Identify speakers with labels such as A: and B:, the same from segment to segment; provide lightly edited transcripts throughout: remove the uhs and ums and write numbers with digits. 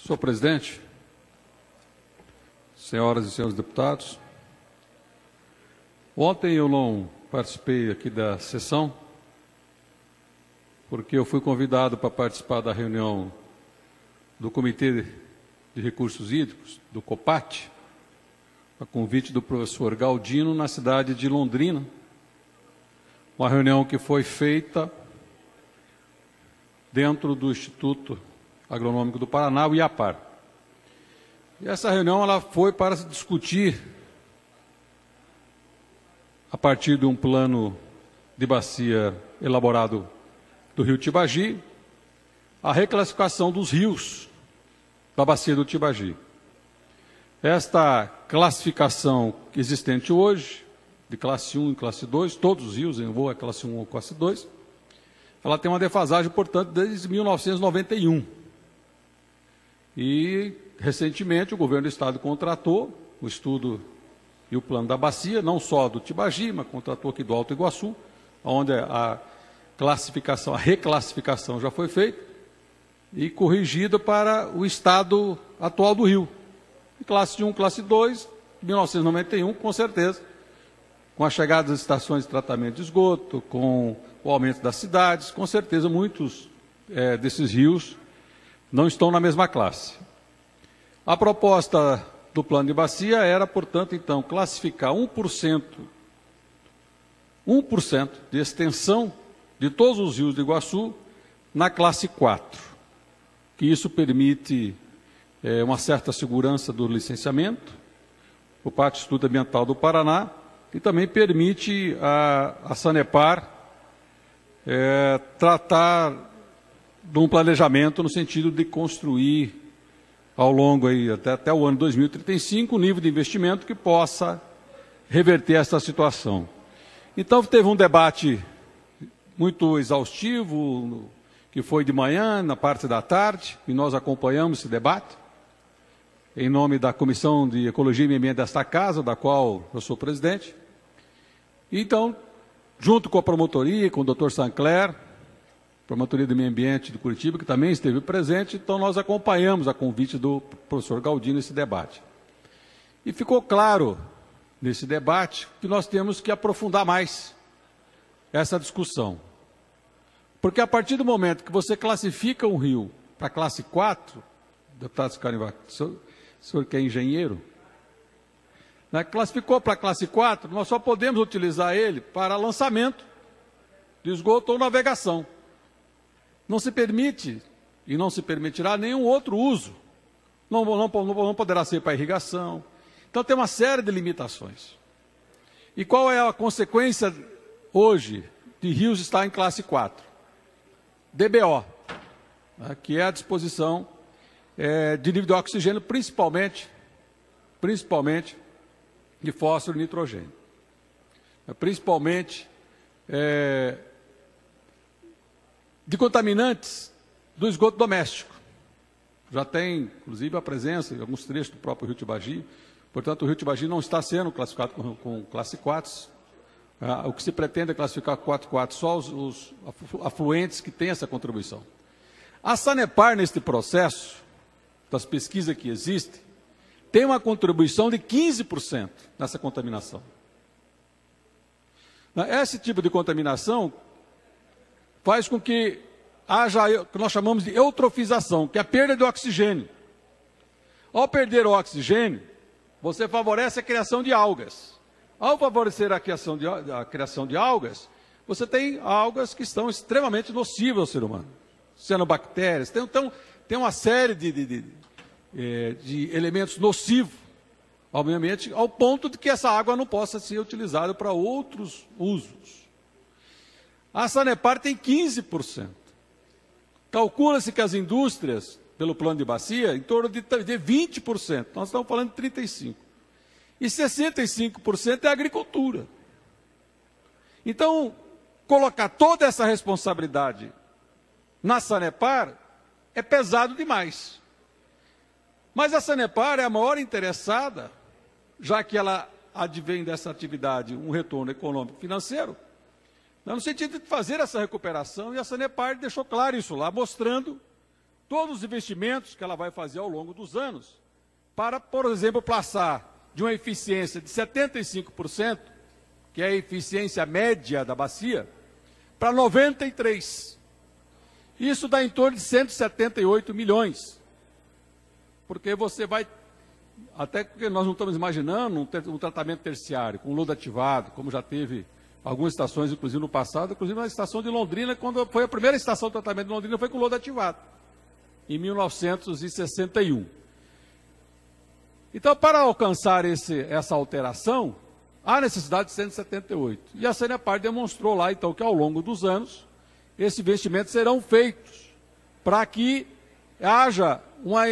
A: Senhor presidente, senhoras e senhores deputados, ontem eu não participei aqui da sessão, porque eu fui convidado para participar da reunião do Comitê de Recursos Hídricos, do COPAT, a convite do professor Galdino, na cidade de Londrina, uma reunião que foi feita dentro do Instituto Agronômico do Paraná, o IAPAR. E essa reunião ela foi para se discutir, a partir de um plano de bacia elaborado do rio Tibagi, a reclassificação dos rios da bacia do Tibagi. Esta classificação existente hoje, de classe 1 e classe 2, todos os rios em voo é classe 1 ou classe 2, ela tem uma defasagem, portanto, desde 1991. E, recentemente, o governo do Estado contratou o estudo e o plano da bacia, não só do Tibagi, mas contratou aqui do Alto Iguaçu, onde a classificação, a reclassificação já foi feita e corrigida para o estado atual do rio. Classe 1, classe 2, 1991, com certeza, com a chegada das estações de tratamento de esgoto, com o aumento das cidades, com certeza muitos desses rios não estão na mesma classe. A proposta do plano de bacia era, portanto, então, classificar 1% de extensão de todos os rios do Iguaçu na classe 4, que isso permite uma certa segurança do licenciamento, por parte do Instituto Ambiental do Paraná, e também permite a Sanepar tratar de um planejamento no sentido de construir, ao longo aí, até o ano 2035, um nível de investimento que possa reverter essa situação. Então, teve um debate muito exaustivo, que foi de manhã, na parte da tarde, e nós acompanhamos esse debate, em nome da Comissão de Ecologia e Meio Ambiente desta casa, da qual eu sou presidente. Então, junto com a promotoria, com o Dr. Sancler, Promotoria do Meio Ambiente de Curitiba, que também esteve presente, então nós acompanhamos a convite do professor Galdino esse debate. E ficou claro, nesse debate, que nós temos que aprofundar mais essa discussão. Porque a partir do momento que você classifica um rio para a classe 4, deputado Scarivac, o senhor que é engenheiro, né, classificou para a classe 4, nós só podemos utilizar ele para lançamento de esgoto ou navegação. Não se permite, e não se permitirá, nenhum outro uso. Não poderá ser para irrigação. Então, tem uma série de limitações. E qual é a consequência hoje de rios estar em classe 4? DBO, né, que é a disposição de nível de oxigênio, principalmente de fósforo e nitrogênio. Principalmente de contaminantes do esgoto doméstico. Já tem, inclusive, a presença em alguns trechos do próprio rio Tibagi. Portanto, o rio Tibagi não está sendo classificado com classe 4. O que se pretende é classificar 4.4, só os afluentes que têm essa contribuição. A Sanepar, neste processo, das pesquisas que existem, tem uma contribuição de 15% nessa contaminação. Esse tipo de contaminação faz com que haja o que nós chamamos de eutrofização, que é a perda de oxigênio. Ao perder o oxigênio, você favorece a criação de algas. Ao favorecer a criação de algas, você tem algas que estão extremamente nocivas ao ser humano. Cianobactérias, tem uma série de elementos nocivos ao meio ambiente, ao ponto de que essa água não possa ser utilizada para outros usos. A Sanepar tem 15%. Calcula-se que as indústrias, pelo plano de bacia, em torno de 20%. Nós estamos falando de 35%. E 65% é a agricultura. Então, colocar toda essa responsabilidade na Sanepar é pesado demais. Mas a Sanepar é a maior interessada, já que ela advém dessa atividade um retorno econômico financeiro, no sentido de fazer essa recuperação, e a Sanepar deixou claro isso lá, mostrando todos os investimentos que ela vai fazer ao longo dos anos para, por exemplo, passar de uma eficiência de 75%, que é a eficiência média da bacia, para 93%. Isso dá em torno de 178 milhões. Porque você vai, até porque nós não estamos imaginando um tratamento terciário, com lodo ativado, como já teve algumas estações, inclusive no passado, inclusive na estação de Londrina, quando foi a primeira estação de tratamento de Londrina, foi com lodo ativado, em 1961. Então, para alcançar essa alteração, há necessidade de 178. E a Sanepar demonstrou lá, então, que ao longo dos anos, esses investimentos serão feitos para que haja uma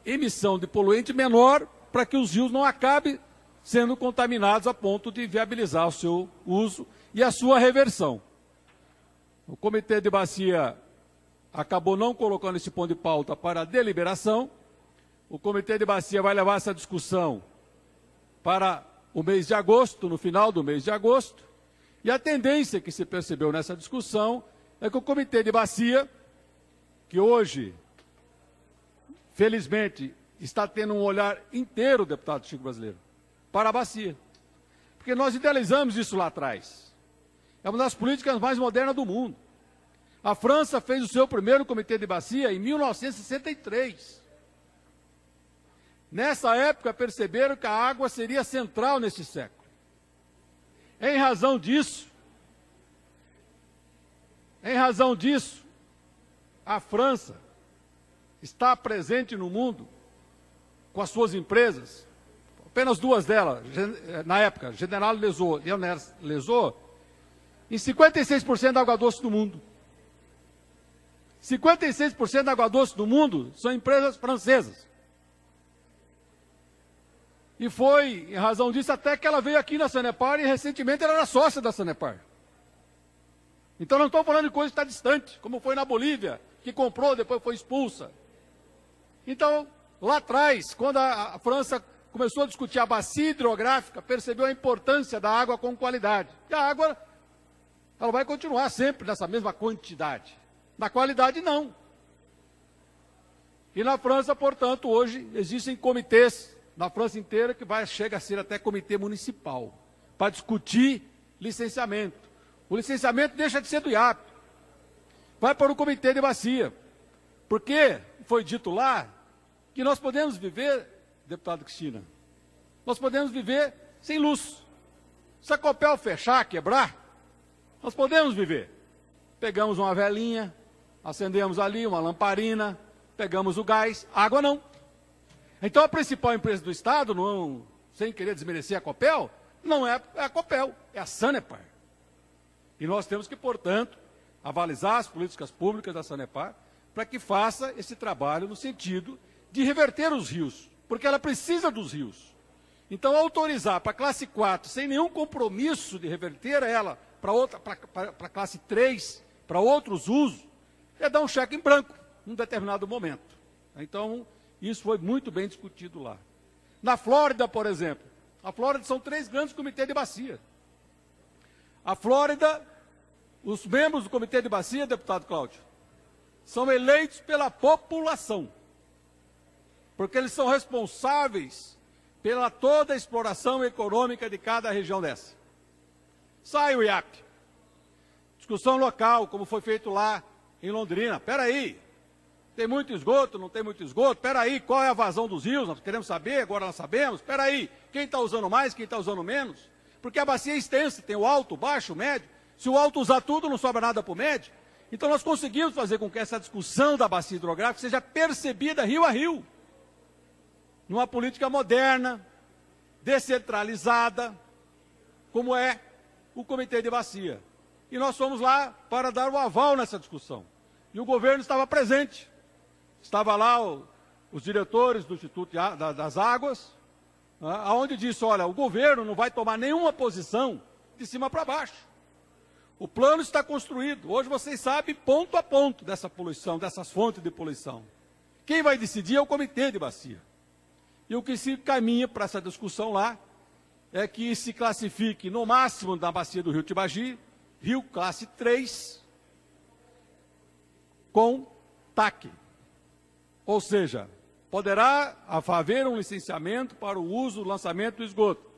A: emissão de poluente menor, para que os rios não acabem sendo contaminados a ponto de viabilizar o seu uso e a sua reversão. O Comitê de Bacia acabou não colocando esse ponto de pauta para a deliberação. O Comitê de Bacia vai levar essa discussão para o mês de agosto, no final do mês de agosto, e a tendência que se percebeu nessa discussão é que o Comitê de Bacia, que hoje, felizmente, está tendo um olhar inteiro, deputado Chico Brasileiro, para a bacia. Porque nós idealizamos isso lá atrás. É uma das políticas mais modernas do mundo. A França fez o seu primeiro Comitê de Bacia em 1963. Nessa época, perceberam que a água seria central neste século. Em razão disso, a França está presente no mundo com as suas empresas, apenas duas delas, na época, General Lesaux e Ernest Lesaux, em 56% da água doce do mundo. 56% da água doce do mundo são empresas francesas. E foi, em razão disso, até que ela veio aqui na Sanepar e recentemente ela era sócia da Sanepar. Então não estou falando de coisa que está distante, como foi na Bolívia, que comprou, depois foi expulsa. Então, lá atrás, quando a França começou a discutir a bacia hidrográfica, percebeu a importância da água com qualidade. E a água, ela vai continuar sempre nessa mesma quantidade. Na qualidade, não. E na França, portanto, hoje existem comitês, na França inteira, que chega a ser até comitê municipal, para discutir licenciamento. O licenciamento deixa de ser do IAP, vai para o comitê de bacia. Porque foi dito lá que nós podemos viver, deputado Cristina, nós podemos viver sem luz. Se a Copel fechar, quebrar, nós podemos viver. Pegamos uma velinha, acendemos ali uma lamparina, pegamos o gás, água não. Então a principal empresa do Estado, não, sem querer desmerecer a Copel, não é a Copel, é a Sanepar. E nós temos que, portanto, avalizar as políticas públicas da Sanepar para que faça esse trabalho no sentido de reverter os rios, porque ela precisa dos rios. Então, autorizar para a classe 4, sem nenhum compromisso de reverter ela para a classe 3, para outros usos, é dar um cheque em branco, num determinado momento. Então, isso foi muito bem discutido lá. Na Flórida, por exemplo, a Flórida são 3 grandes comitês de bacia. A Flórida, os membros do comitê de bacia, deputado Cláudio, são eleitos pela população, porque eles são responsáveis pela toda a exploração econômica de cada região dessa. Sai o IAP. Discussão local, como foi feito lá em Londrina. Espera aí, tem muito esgoto, não tem muito esgoto? Espera aí, qual é a vazão dos rios? Nós queremos saber, agora nós sabemos. Espera aí, quem está usando mais, quem está usando menos? Porque a bacia é extensa, tem o alto, o baixo, o médio. Se o alto usar tudo, não sobra nada para o médio. Então nós conseguimos fazer com que essa discussão da bacia hidrográfica seja percebida rio a rio. Numa política moderna, descentralizada, como é o Comitê de Bacia. E nós fomos lá para dar o aval nessa discussão. E o governo estava presente. Estava lá os diretores do Instituto das Águas, onde disse, olha, o governo não vai tomar nenhuma posição de cima para baixo. O plano está construído. Hoje vocês sabem ponto a ponto dessa poluição, dessas fontes de poluição. Quem vai decidir é o Comitê de Bacia. E o que se caminha para essa discussão lá é que se classifique no máximo na bacia do Rio Tibagi, rio classe 3, com TAC. Ou seja, poderá haver um licenciamento para o uso, lançamento do esgoto.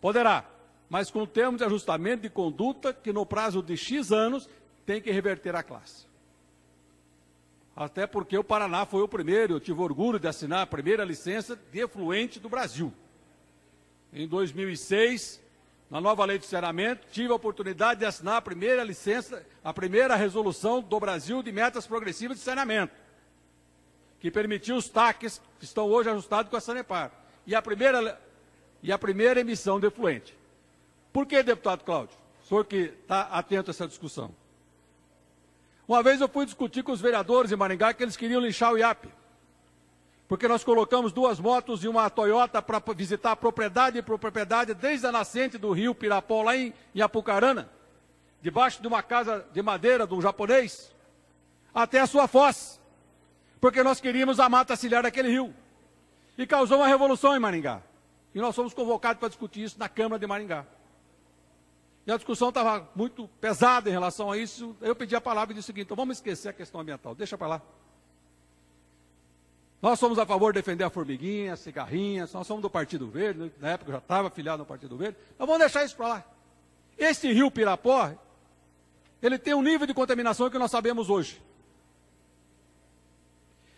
A: Poderá, mas com termos de ajustamento de conduta que no prazo de X anos tem que reverter a classe. Até porque o Paraná foi o primeiro, eu tive orgulho de assinar a primeira licença de efluente do Brasil. Em 2006, na nova lei de saneamento, tive a oportunidade de assinar a primeira licença, a primeira resolução do Brasil de metas progressivas de saneamento, que permitiu os TACs, que estão hoje ajustados com a Sanepar, e a primeira emissão de efluente. Por que, deputado Cláudio? O senhor que está atento a essa discussão. Uma vez eu fui discutir com os vereadores em Maringá que eles queriam lixar o IAP, porque nós colocamos 2 motos e uma Toyota para visitar propriedade por propriedade, desde a nascente do rio Pirapó, lá em Apucarana, debaixo de uma casa de madeira de um japonês, até a sua foz, porque nós queríamos a mata ciliar daquele rio. E causou uma revolução em Maringá. E nós fomos convocados para discutir isso na Câmara de Maringá. E a discussão estava muito pesada em relação a isso. Eu pedi a palavra e disse o seguinte: então vamos esquecer a questão ambiental, deixa para lá. Nós somos a favor de defender a formiguinha, a cigarrinha, nós somos do Partido Verde, na época eu já estava afiliado no Partido Verde, então vamos deixar isso para lá. Esse rio Pirapó, ele tem um nível de contaminação que nós sabemos hoje.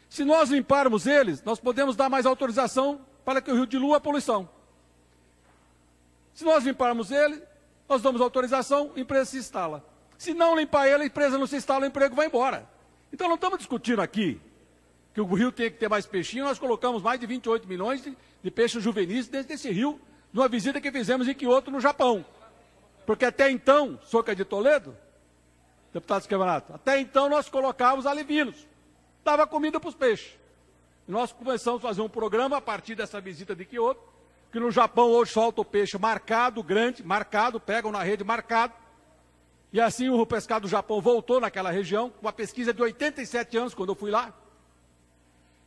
A: Se nós limparmos eles, nós podemos dar mais autorização para que o rio dilua a poluição. Se nós limparmos ele, nós damos autorização, a empresa se instala. Se não limpar ele, a empresa não se instala, o emprego vai embora. Então não estamos discutindo aqui que o rio tem que ter mais peixinho, nós colocamos mais de 28 milhões de peixes juvenis dentro desse rio, numa visita que fizemos em Kyoto, no Japão. Porque até então, Soca de Toledo, deputado Esquemanato, até então nós colocávamos alevinos, dava comida para os peixes. E nós começamos a fazer um programa a partir dessa visita de Kyoto, que no Japão hoje solta o peixe marcado, grande, marcado, pegam na rede marcado, e assim o pescado do Japão voltou naquela região, uma pesquisa de 87 anos, quando eu fui lá.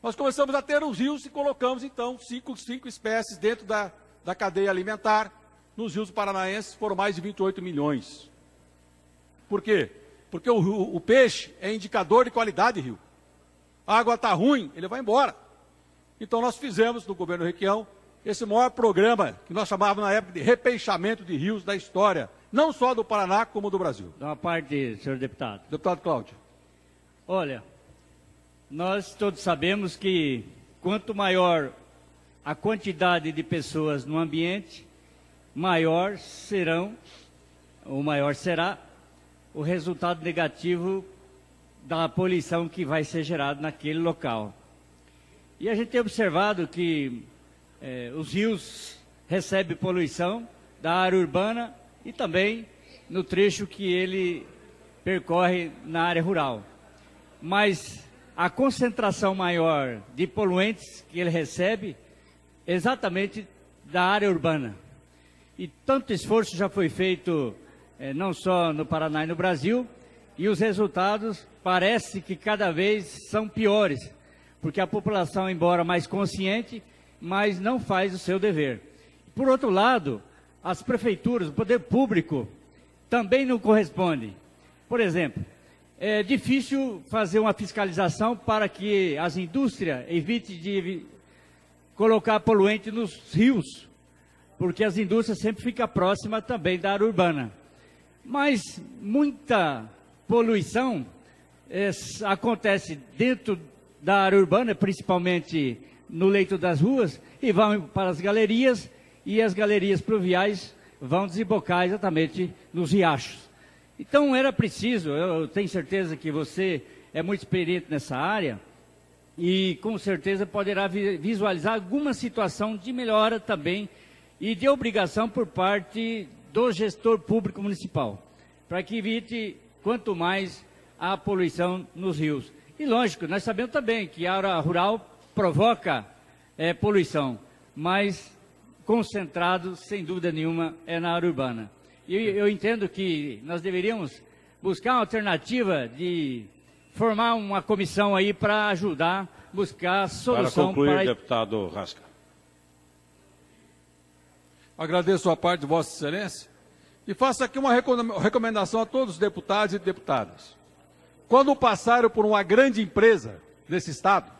A: Nós começamos a ter os rios e colocamos, então, cinco espécies dentro da cadeia alimentar. Nos rios paranaenses foram mais de 28 milhões. Por quê? Porque o peixe é indicador de qualidade de rio. A água está ruim, ele vai embora. Então nós fizemos, no governo Requião, esse maior programa, que nós chamávamos na época de repeixamento de rios da história, não só do Paraná, como do Brasil.
B: Da parte, senhor deputado.
A: Deputado Cláudio.
B: Olha, nós todos sabemos que quanto maior a quantidade de pessoas no ambiente, maior será o resultado negativo da poluição que vai ser gerada naquele local. E a gente tem observado que os rios recebem poluição da área urbana e também no trecho que ele percorre na área rural. Mas a concentração maior de poluentes que ele recebe é exatamente da área urbana. E tanto esforço já foi feito, não só no Paraná e no Brasil, e os resultados parece que cada vez são piores, porque a população, embora mais consciente, mas não faz o seu dever. Por outro lado, as prefeituras, o poder público, também não corresponde. Por exemplo, é difícil fazer uma fiscalização para que as indústrias evitem de colocar poluente nos rios, porque as indústrias sempre ficam próximas também da área urbana. Mas muita poluição acontece dentro da área urbana, principalmente no leito das ruas, e vão para as galerias, e as galerias pluviais vão desembocar exatamente nos riachos. Então era preciso, eu tenho certeza que você é muito experiente nessa área, e com certeza poderá visualizar alguma situação de melhora também, e de obrigação por parte do gestor público municipal, para que evite quanto mais a poluição nos rios. E lógico, nós sabemos também que a área rural provoca poluição, mas concentrado, sem dúvida nenhuma, é na área urbana. E eu entendo que nós deveríamos buscar uma alternativa de formar uma comissão aí para ajudar, buscar solução.
C: Para concluir, deputado Rasca.
A: Agradeço a parte de Vossa Excelência e faço aqui uma recomendação a todos os deputados e deputadas. Quando passarem por uma grande empresa, desse Estado,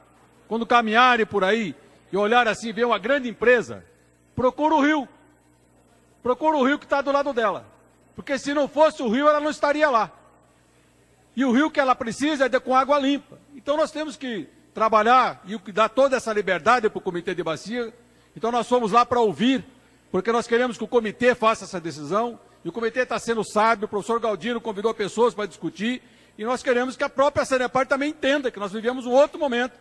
A: quando caminharem por aí e olharem assim, ver uma grande empresa, procura o rio. Procura o rio que está do lado dela. Porque se não fosse o rio, ela não estaria lá. E o rio que ela precisa é com água limpa. Então nós temos que trabalhar e dar toda essa liberdade para o Comitê de Bacia. Então nós fomos lá para ouvir, porque nós queremos que o comitê faça essa decisão. E o comitê está sendo sábio, o professor Galdino convidou pessoas para discutir. E nós queremos que a própria Sanepar também entenda que nós vivemos um outro momento.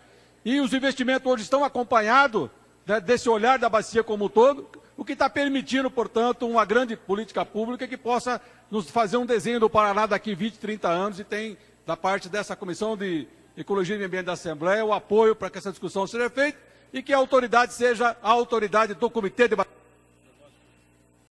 A: E os investimentos hoje estão acompanhados, né, desse olhar da bacia como um todo, o que está permitindo, portanto, uma grande política pública que possa nos fazer um desenho do Paraná daqui 20, 30 anos, e tem, da parte dessa Comissão de Ecologia e Meio Ambiente da Assembleia, o apoio para que essa discussão seja feita e que a autoridade seja a autoridade do Comitê de